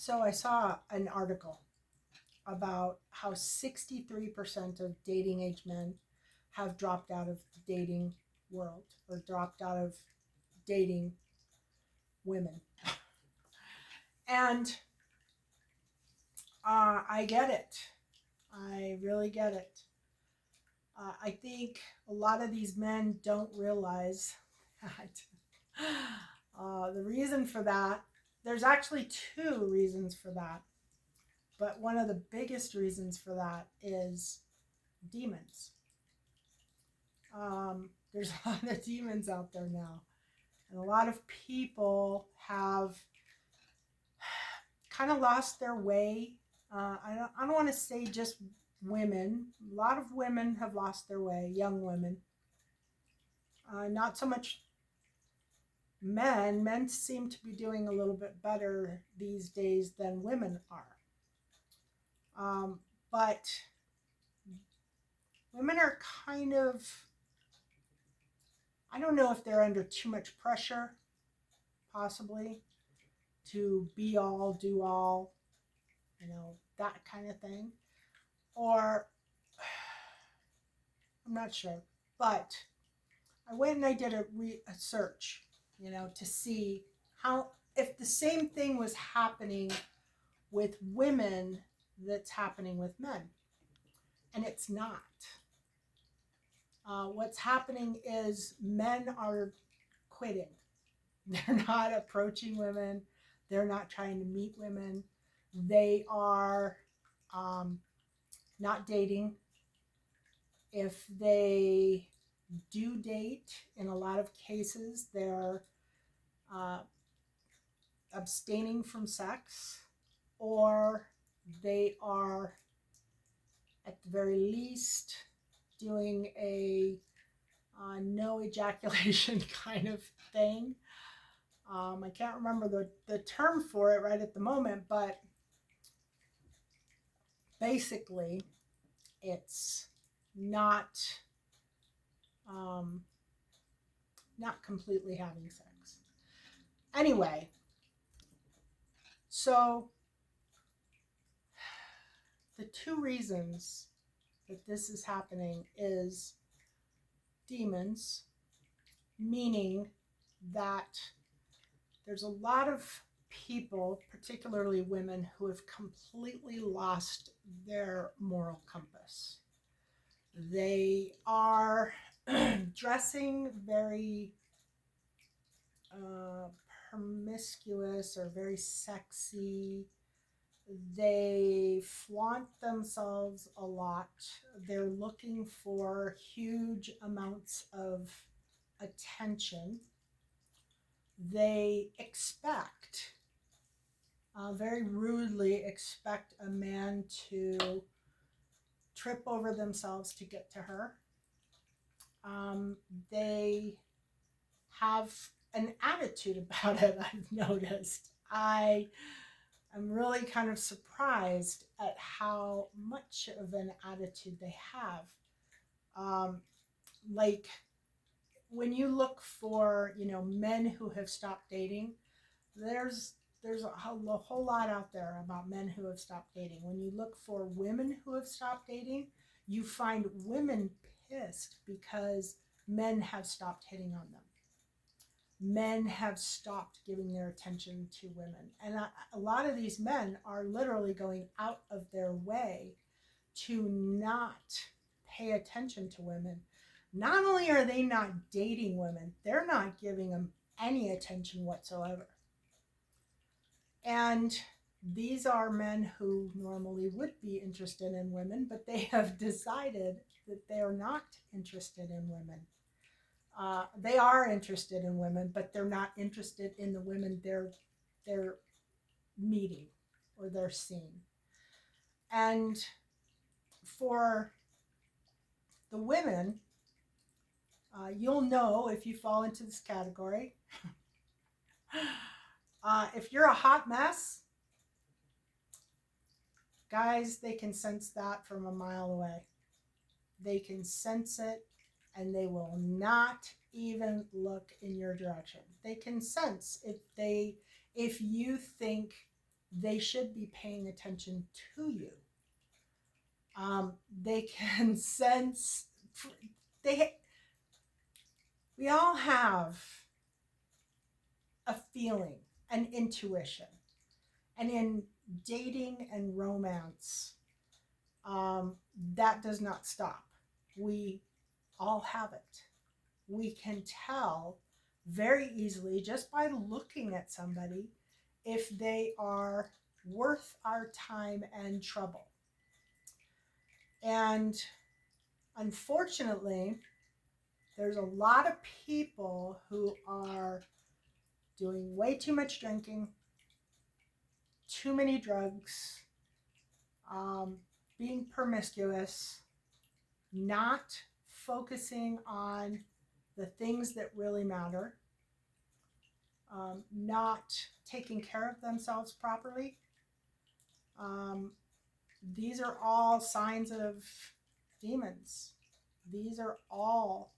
So I saw an article about how 63% of dating age men have dropped out of the dating world or dropped out of dating women. And I get it. I really get it. I think a lot of these men don't realize that the reason for that, there's actually two reasons for that. But one of the biggest reasons for that is demons. There's a lot of demons out there now. And a lot of people have kind of lost their way. I don't want to say just women. A lot of women have lost their way, young women. Not so much men. Men seem to be doing a little bit better these days than women are. But women are kind of, I don't know if they're under too much pressure, possibly, to be all, do all, that kind of thing. Or, I'm not sure. But I went and I did a search, to see how, if the same thing was happening with women that's happening with men. And it's not. What's happening is men are quitting. They're not approaching women. They're not trying to meet women. They are not dating. If they do date, in a lot of cases, they're abstaining from sex, or they are, at the very least, doing a no ejaculation kind of thing. I can't remember the term for it right at the moment, but basically it's not not completely having sex. Anyway, so the two reasons that this is happening is demons, meaning that there's a lot of people, particularly women, who have completely lost their moral compass. They are dressing very promiscuous or very sexy. They flaunt themselves a lot. They're looking for huge amounts of attention. They very rudely expect a man to trip over themselves to get to her. They have an attitude about it, I've noticed. I'm really kind of surprised at how much of an attitude they have. Like, when you look for, men who have stopped dating, there's a whole lot out there about men who have stopped dating. When you look for women who have stopped dating, you find women pissed because men have stopped hitting on them. Men have stopped giving their attention to women. And a lot of these men are literally going out of their way to not pay attention to women. Not only are they not dating women, they're not giving them any attention whatsoever. And these are men who normally would be interested in women, but they have decided that they are not interested in women. They are interested in women, but they're not interested in the women they're meeting or they're seeing. And for the women, you'll know if you fall into this category. If you're a hot mess, guys, they can sense that from a mile away. They can sense it, and they will not even look in your direction. They can sense if you think they should be paying attention to you. They can sense, they, we all have a feeling, an intuition. And in dating and romance, that does not stop. We all have it. We can tell very easily just by looking at somebody if they are worth our time and trouble. And unfortunately, there's a lot of people who are doing way too much drinking, too many drugs, being promiscuous, not focusing on the things that really matter, not taking care of themselves properly. These are all signs of demons. These are all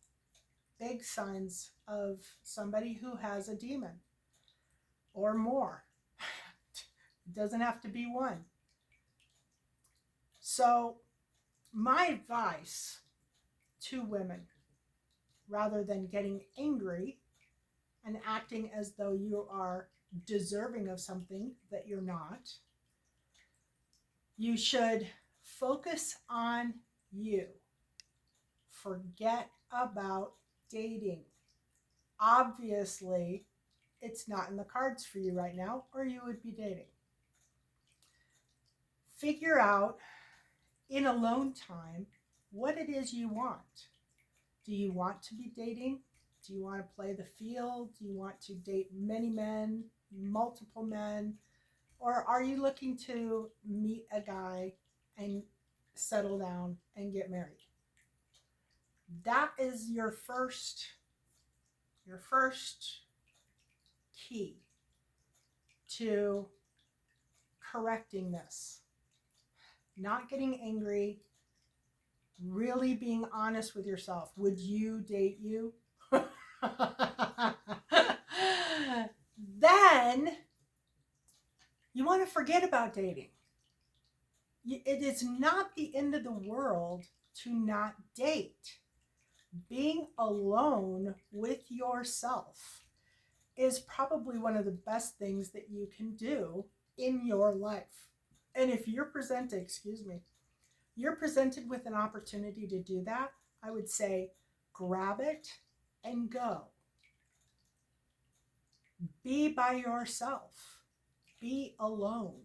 big signs of somebody who has a demon or more. It doesn't have to be one. So, my advice to women, rather than getting angry and acting as though you are deserving of something that you're not, you should focus on you. Forget about dating. Obviously, it's not in the cards for you right now, or you would be dating. Figure out in alone time what it is you want. Do you want to be dating? Do you want to play the field? Do you want to date many men, multiple men? Or are you looking to meet a guy and settle down and get married? That is your first key to correcting this. Not getting angry, really being honest with yourself. Would you date you? Then you want to forget about dating. It is not the end of the world to not date. Being alone with yourself is probably one of the best things that you can do in your life. And if you're presented with an opportunity to do that, I would say grab it and go. Be by yourself. Be alone.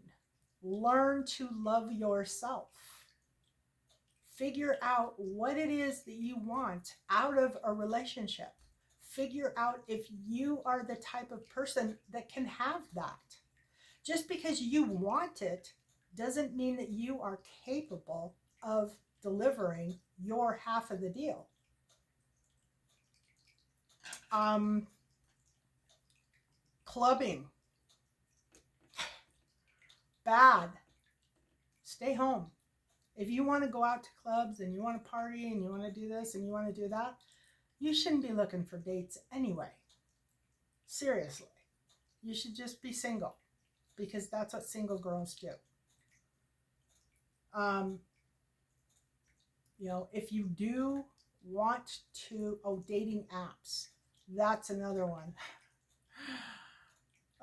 Learn to love yourself. Figure out what it is that you want out of a relationship. Figure out if you are the type of person that can have that. Just because you want it doesn't mean that you are capable of delivering your half of the deal. Clubbing. Bad. Stay home. If you want to go out to clubs and you want to party and you want to do this and you want to do that, you shouldn't be looking for dates anyway. Seriously. You should just be single, because that's what single girls do. If you do want to, dating apps, that's another one.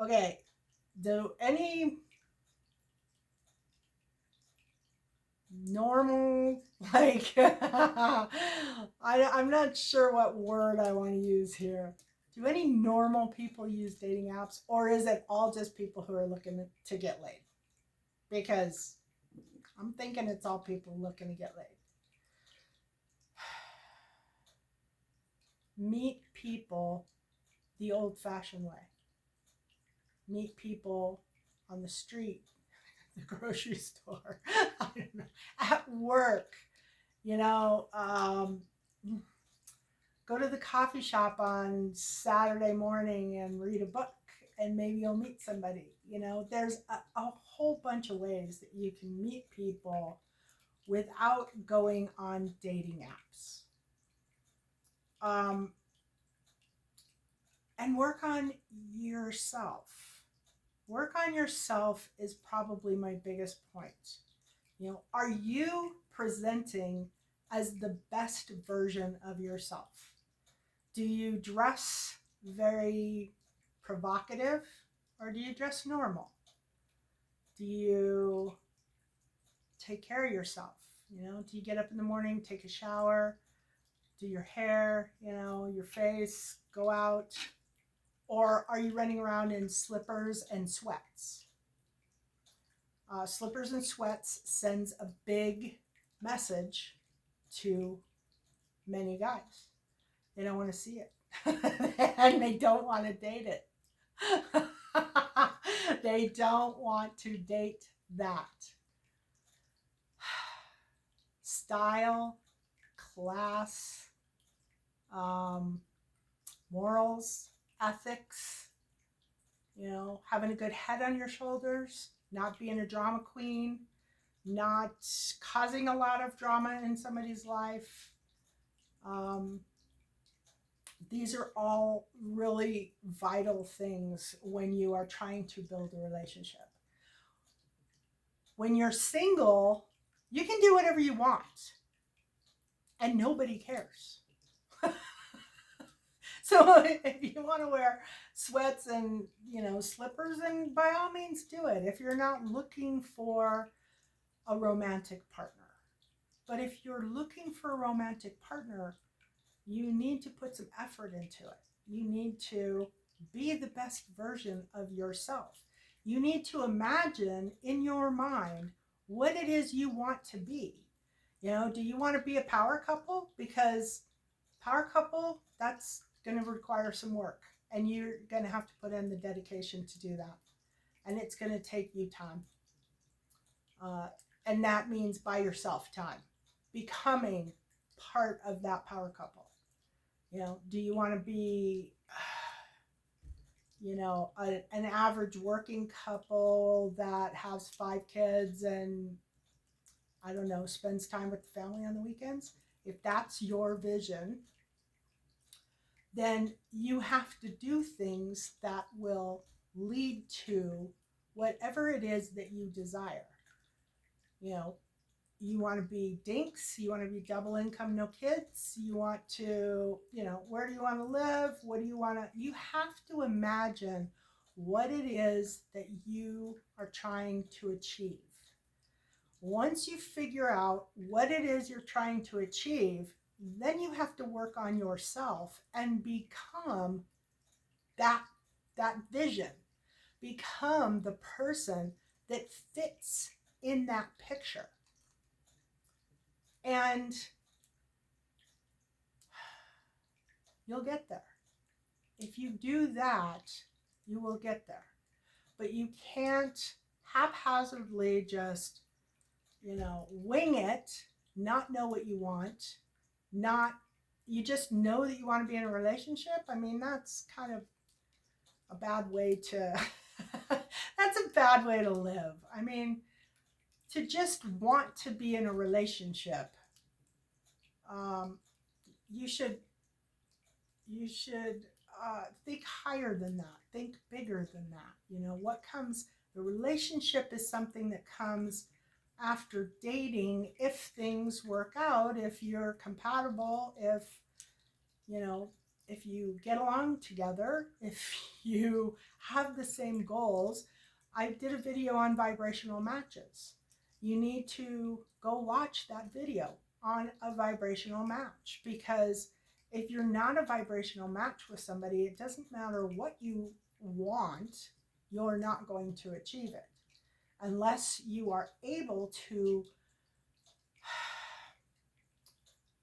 Okay, do any normal, I'm not sure what word I want to use here. Do any normal people use dating apps, or is it all just people who are looking to get laid? Because I'm thinking it's all people looking to get laid. Meet people the old-fashioned way. Meet people on the street, the grocery store, I don't know, at work, go to the coffee shop on Saturday morning and read a book, and maybe you'll meet somebody. There's a whole bunch of ways that you can meet people without going on dating apps. And work on yourself. Work on yourself is probably my biggest point. Are you presenting as the best version of yourself? Do you dress very provocative or do you dress normal? Do you take care of yourself? Do you get up in the morning, take a shower, do your hair, your face, go out? Or are you running around in slippers and sweats? Slippers and sweats sends a big message to many guys. They don't want to see it. And they don't want to date it. They don't want to date that. Style, class, morals, ethics, having a good head on your shoulders, not being a drama queen, not causing a lot of drama in somebody's life. These are all really vital things when you are trying to build a relationship. When you're single, you can do whatever you want and nobody cares. So if you want to wear sweats and, slippers, then by all means do it if you're not looking for a romantic partner. But if you're looking for a romantic partner, you need to put some effort into it. You need to be the best version of yourself. You need to imagine in your mind what it is you want to be. Do you want to be a power couple? Because power couple, that's going to require some work. And you're going to have to put in the dedication to do that. And it's going to take you time. And that means by yourself time. Becoming part of that power couple. Do you want to be, an average working couple that has 5 kids and, I don't know, spends time with the family on the weekends? If that's your vision, then you have to do things that will lead to whatever it is that you desire. You want to be dinks, you want to be double income, no kids, you want to, where do you want to live? What do you want to, you have to imagine what it is that you are trying to achieve. Once you figure out what it is you're trying to achieve, then you have to work on yourself and become that vision. Become the person that fits in that picture. And you'll get there. If you do that, you will get there. But you can't haphazardly just, wing it, not know what you want, you just know that you want to be in a relationship. I mean, that's kind of a bad way to, that's a bad way to live. I mean, to just want to be in a relationship, you should think higher than that, think bigger than that. What comes, the relationship is something that comes after dating, if things work out, if you're compatible, if you get along together, if you have the same goals. I did a video on vibrational matches. You need to go watch that video on a vibrational match, because if you're not a vibrational match with somebody, it doesn't matter what you want, you're not going to achieve it unless you are able to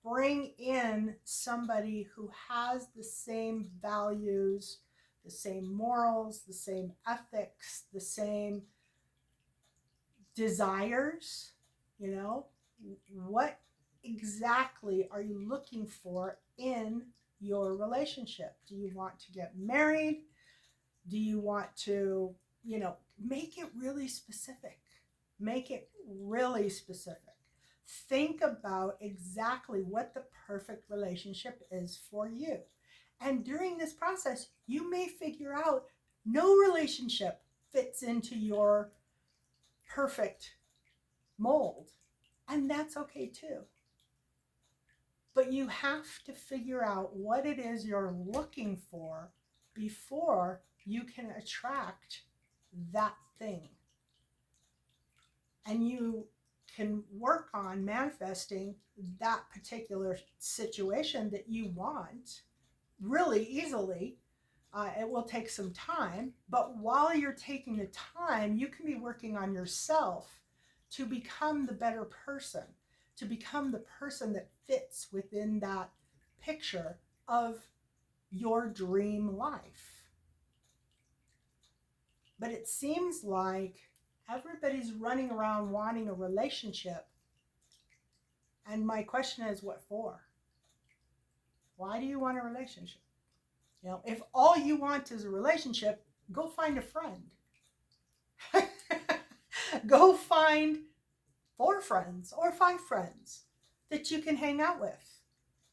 bring in somebody who has the same values, the same morals, the same ethics, the same desires. What exactly are you looking for in your relationship? Do you want to get married? Do you want to, make it really specific? Make it really specific. Think about exactly what the perfect relationship is for you. And during this process, you may figure out no relationship fits into your perfect mold. And that's okay too. But you have to figure out what it is you're looking for before you can attract that thing. And you can work on manifesting that particular situation that you want really easily. It will take some time, but while you're taking the time, you can be working on yourself to become the better person, to become the person that fits within that picture of your dream life. But it seems like everybody's running around wanting a relationship. And my question is, what for? Why do you want a relationship? You know, if all you want is a relationship, go find a friend. Go find 4 friends or 5 friends that you can hang out with.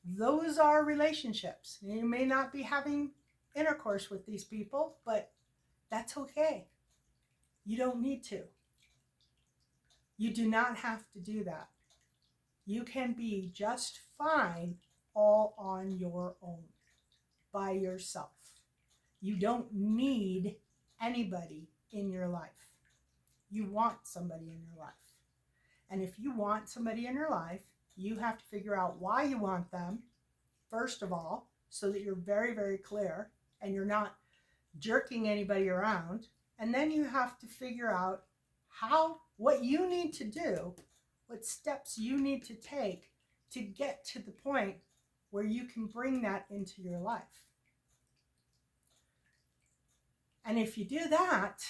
Those are relationships. You may not be having intercourse with these people, but that's okay. You don't need to. You do not have to do that. You can be just fine all on your own, by yourself. You don't need anybody in your life. You want somebody in your life. And if you want somebody in your life, you have to figure out why you want them, first of all, so that you're very, very clear and you're not jerking anybody around. And then you have to figure out what you need to do, what steps you need to take to get to the point where you can bring that into your life. And if you do that,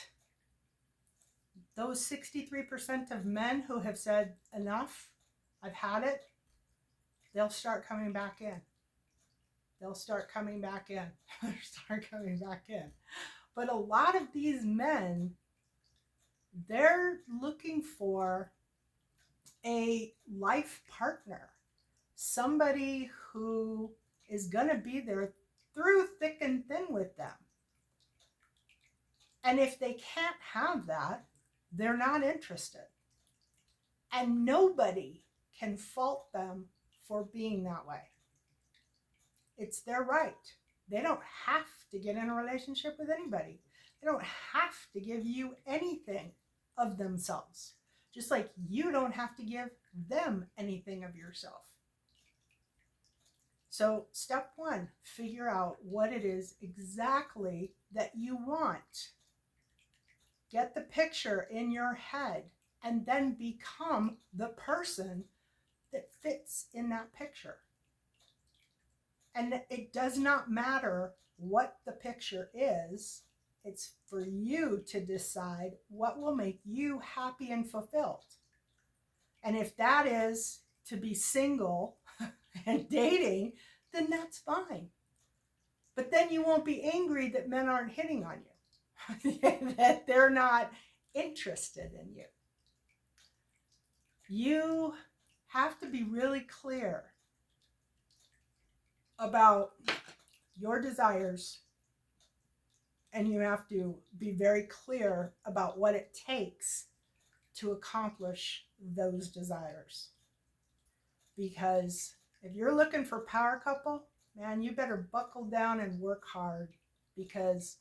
those 63% of men who have said, enough, I've had it, they'll start coming back in. They'll start coming back in. They'll start coming back in. But a lot of these men, they're looking for a life partner, somebody who is going to be there through thick and thin with them. And if they can't have that, they're not interested. And nobody can fault them for being that way. It's their right. They don't have to get in a relationship with anybody. They don't have to give you anything of themselves. Just like you don't have to give them anything of yourself. So step 1, figure out what it is exactly that you want. Get the picture in your head and then become the person that fits in that picture. And it does not matter what the picture is. It's for you to decide what will make you happy and fulfilled. And if that is to be single and dating, then that's fine. But then you won't be angry that men aren't hitting on you, that they're not interested in you. You have to be really clear about your desires, and you have to be very clear about what it takes to accomplish those desires. Because if you're looking for power couple, man, you better buckle down and work hard, because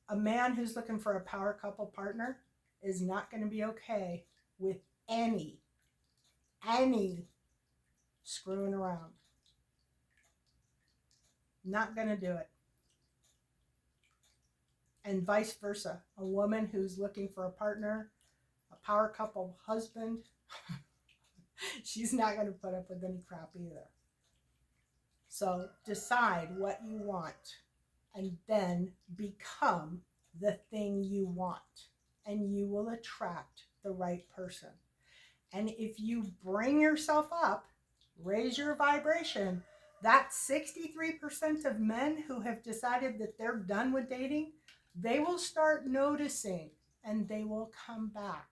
a man who's looking for a power couple partner is not going to be okay with any screwing around. Not going to do it. And vice versa. A woman who's looking for a partner, a power couple husband, she's not going to put up with any crap either. So decide what you want and then become the thing you want, and you will attract the right person. And if you bring yourself up, raise your vibration, that 63% of men who have decided that they're done with dating, they will start noticing and they will come back.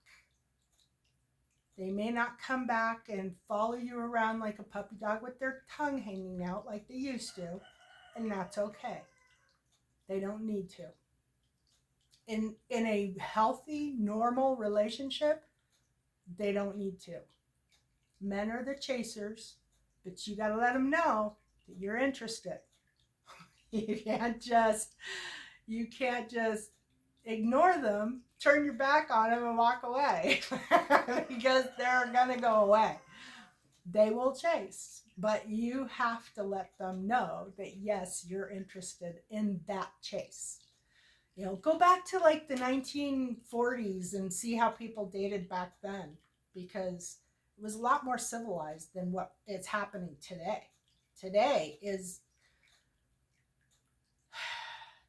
They may not come back and follow you around like a puppy dog with their tongue hanging out like they used to, and that's okay. They don't need to. in a healthy, normal relationship, they don't need to. Men are the chasers, but you got to let them know that you're interested. You can't just you can't just ignore them, turn your back on them, and walk away because they're gonna go away. They will chase, but you have to let them know that yes, you're interested in that chase. Go back to like the 1940s and see how people dated back then, because it was a lot more civilized than what is happening today. Today is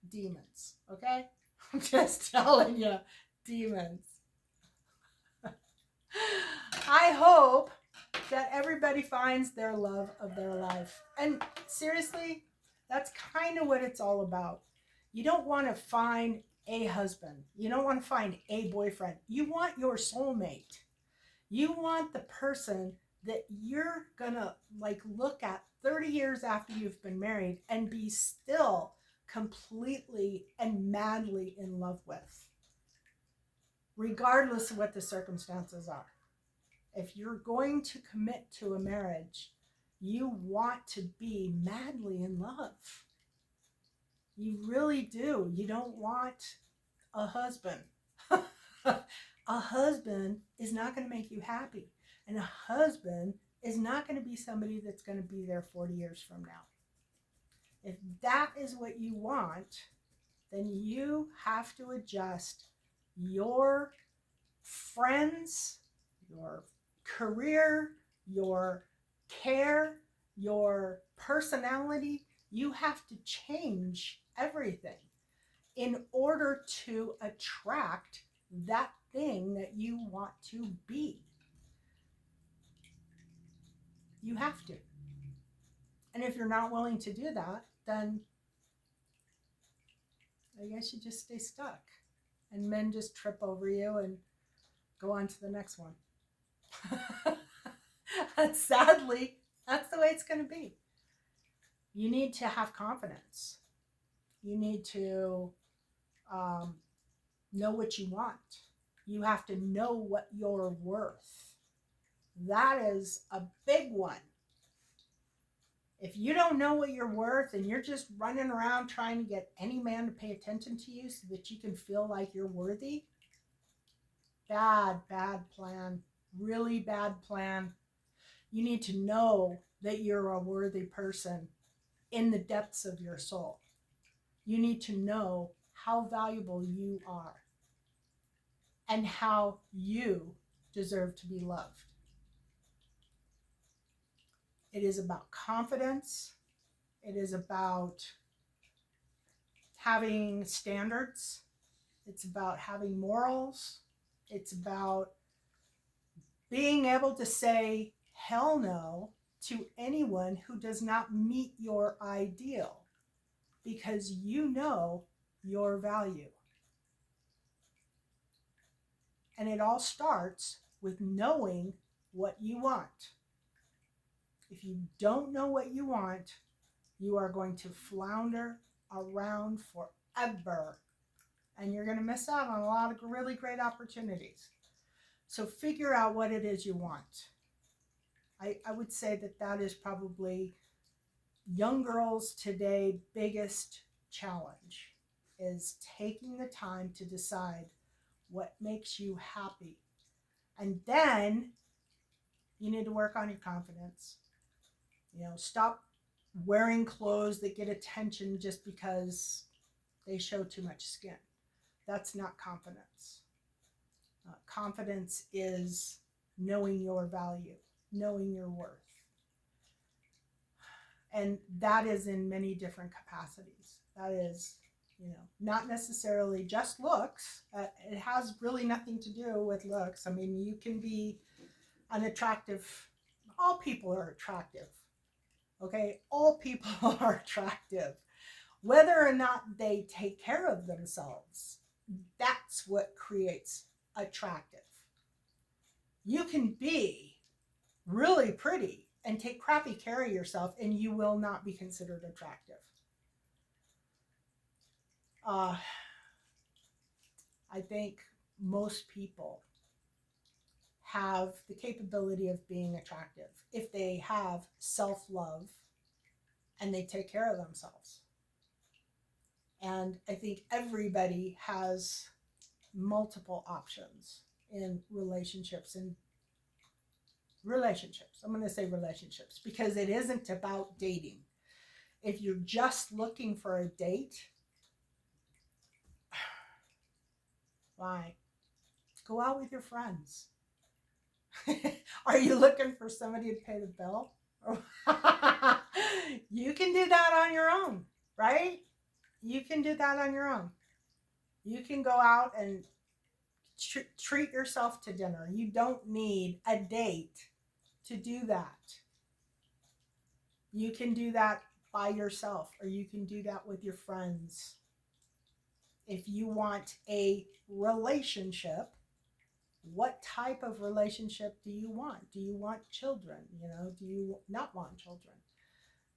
demons, okay? I'm just telling you, demons. I hope that everybody finds their love of their life. And seriously, that's kind of what it's all about. You don't want to find a husband. You don't want to find a boyfriend. You want your soulmate. You want the person that you're going to like look at 30 years after you've been married and be still completely and madly in love with, regardless of what the circumstances are. If you're going to commit to a marriage, you want to be madly in love. You really do. You don't want a husband. A husband is not going to make you happy. And a husband is not going to be somebody that's going to be there 40 years from now. If that is what you want, then you have to adjust your friends, your career, your care, your personality. You have to change everything in order to attract that thing that you want to be. You have to. And if you're not willing to do that, then I guess you just stay stuck. And men just trip over you and go on to the next one. And sadly, that's the way it's going to be. You need to have confidence. You need to know what you want. You have to know what you're worth. That is a big one. If you don't know what you're worth and you're just running around trying to get any man to pay attention to you so that you can feel like you're worthy, bad plan. Really bad plan. You need to know that you're a worthy person in the depths of your soul. You need to know how valuable you are and how you deserve to be loved. It is about confidence. It is about having standards. It's about having morals. It's about being able to say hell no to anyone who does not meet your ideal, because you know your value. And it all starts with knowing what you want. If you don't know what you want, you are going to flounder around forever. And you're going to miss out on a lot of really great opportunities. So figure out what it is you want. I would say that is probably young girls today' biggest challenge, is taking the time to decide what makes you happy. And then you need to work on your confidence. Stop wearing clothes that get attention just because they show too much skin. That's not confidence. Confidence is knowing your value, knowing your worth. And that is in many different capacities. That is, not necessarily just looks. It has really nothing to do with looks. I mean, you can be unattractive. All people are attractive. Okay? All people are attractive. Whether or not they take care of themselves, that's what creates attractive. You can be really pretty and take crappy care of yourself, and you will not be considered attractive. I think most people have the capability of being attractive if they have self-love and they take care of themselves. And I think everybody has multiple options in relationships. And relationships, I'm going to say relationships, because it isn't about dating. If you're just looking for a date, why? Go out with your friends. Are you looking for somebody to pay the bill? You can do that on your own, right? You can do that on your own. You can go out and treat yourself to dinner. You don't need a date to do that. You can do that by yourself, or you can do that with your friends. If you want a relationship, what type of relationship do you want? Do you want children? Do you not want children?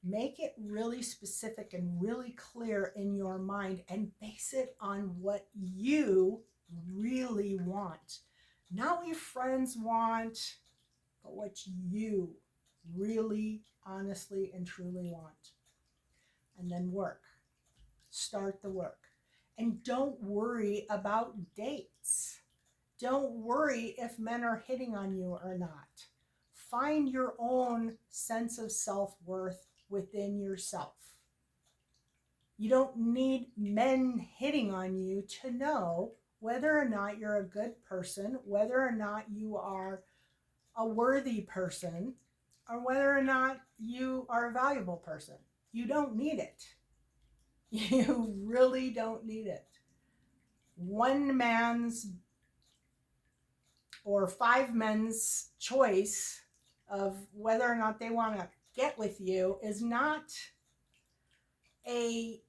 Make it really specific and really clear in your mind, and base it on what you really want. Not what your friends want, but what you really, honestly, and truly want. And then work. Start the work. And don't worry about dates. Don't worry if men are hitting on you or not. Find your own sense of self-worth within yourself. You don't need men hitting on you to know whether or not you're a good person, whether or not you are a worthy person, or whether or not you are a valuable person. You don't need it. You really don't need it. One man's or 5 men's choice of whether or not they want to get with you is not a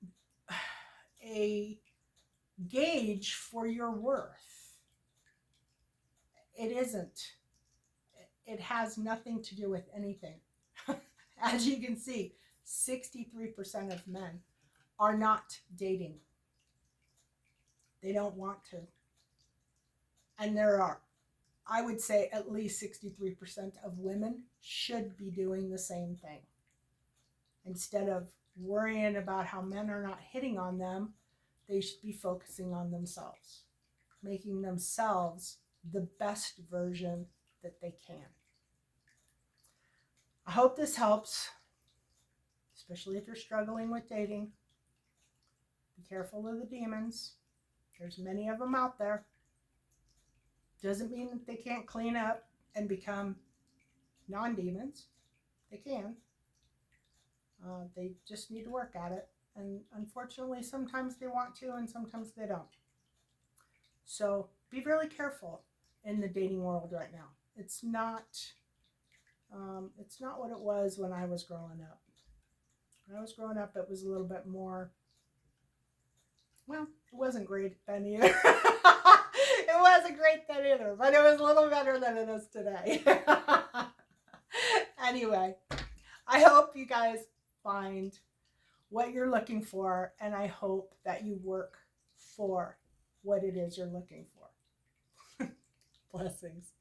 gauge for your worth. It isn't. It has nothing to do with anything. As you can see, 63% of men are not dating. They don't want to. And there are, I would say, at least 63% of women should be doing the same thing. Instead of worrying about how men are not hitting on them, they should be focusing on themselves, making themselves the best version that they can. I hope this helps, especially if you're struggling with dating. Be careful of the demons. There's many of them out there. Doesn't mean that they can't clean up and become non-demons. They can. They just need to work at it. And unfortunately, sometimes they want to and sometimes they don't. So be really careful in the dating world right now. It's not what it was when I was growing up. When I was growing up, it was a little bit more, well, it wasn't great then either. It wasn't great then either, but it was a little better than it is today. Anyway, I hope you guys find what you're looking for, and I hope that you work for what it is you're looking for. Blessings.